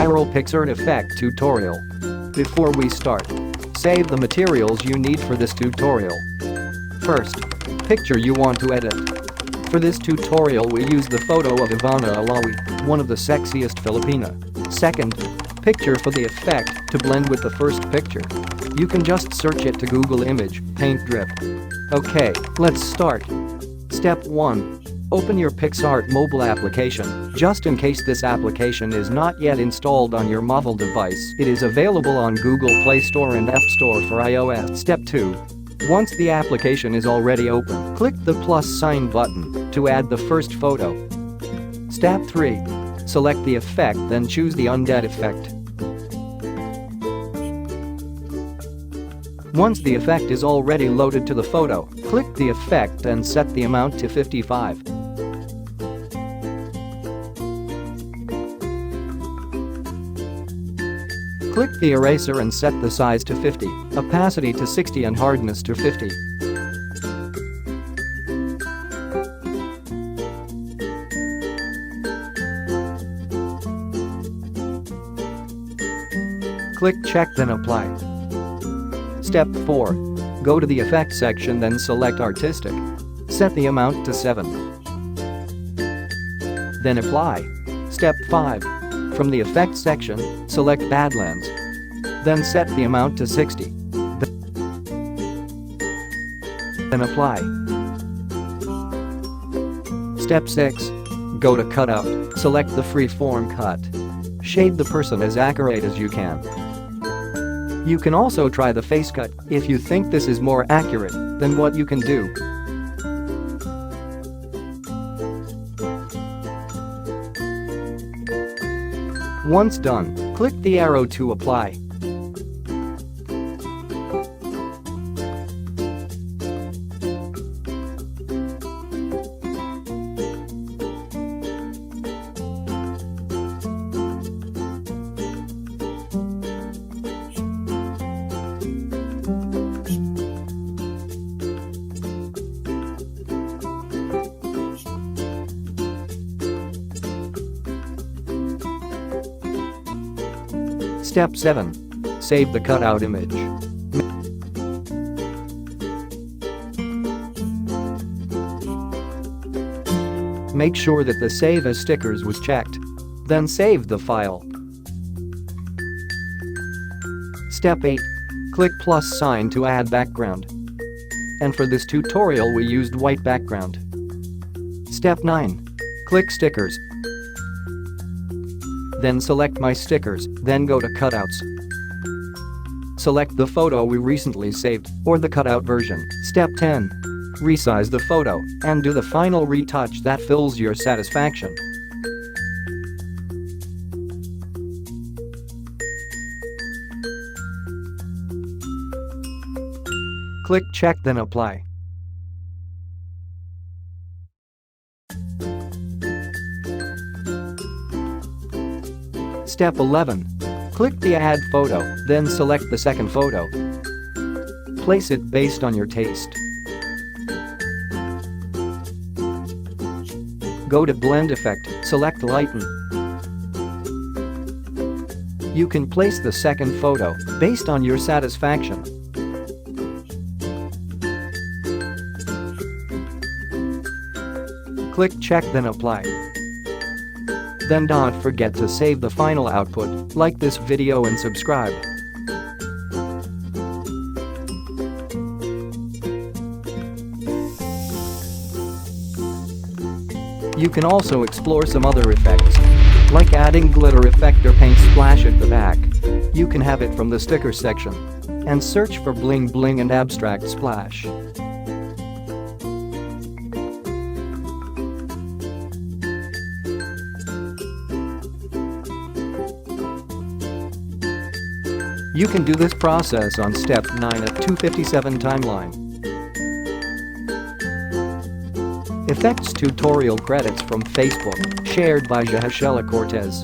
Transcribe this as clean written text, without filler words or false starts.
viral PicsArt effect tutorial. Before we start, save the materials you need for this tutorial. First, picture you want to edit. For this tutorial we use the photo of Ivana Alawi, one of the sexiest Filipina. Second, picture for the effect to blend with the first picture. You can just search it to Google image, paint drip. Okay, let's start. Step 1. Open your PicsArt mobile application. Just in case this application is not yet installed on your mobile device, it is available on Google Play Store and App Store for iOS. Step 2. Once the application is already open, click the plus sign button to add the first photo. Step 3. Select the effect, then choose the undead effect. Once the effect is already loaded to the photo, click the effect and set the amount to 55. Click the eraser and set the size to 50, opacity to 60 and hardness to 50. Click check then apply. Step 4. Go to the effect section then select artistic. Set the amount to 7. Then apply. Step 5. From the effect section, select Badlands. Then set the amount to 60. Then apply. Step 6. Go to cutout, select the freeform cut. Shade the person as accurate as you can. You can also try the face cut if you think this is more accurate than what you can do. Once done, click the arrow to apply. Step 7. Save the cutout image. Make sure that the Save as Stickers was checked. Then save the file. Step 8. Click plus sign to add background. And for this tutorial we used white background. Step 9. Click Stickers. Then select My Stickers, then go to Cutouts. Select the photo we recently saved, or the cutout version. Step 10. Resize the photo, and do the final retouch that fills your satisfaction. Click check then apply. Step 11. Click the Add Photo, then select the second photo. Place it based on your taste. Go to Blend Effect, select Lighten. You can place the second photo based on your satisfaction. Click check then apply. Then don't forget to save the final output, like this video and subscribe. You can also explore some other effects, like adding glitter effect or paint splash at the back. You can have it from the sticker section. And search for bling bling and abstract splash. You can do this process on step 9 at 2:57 timeline. Effects tutorial credits from Facebook, shared by Jahashela Cortez.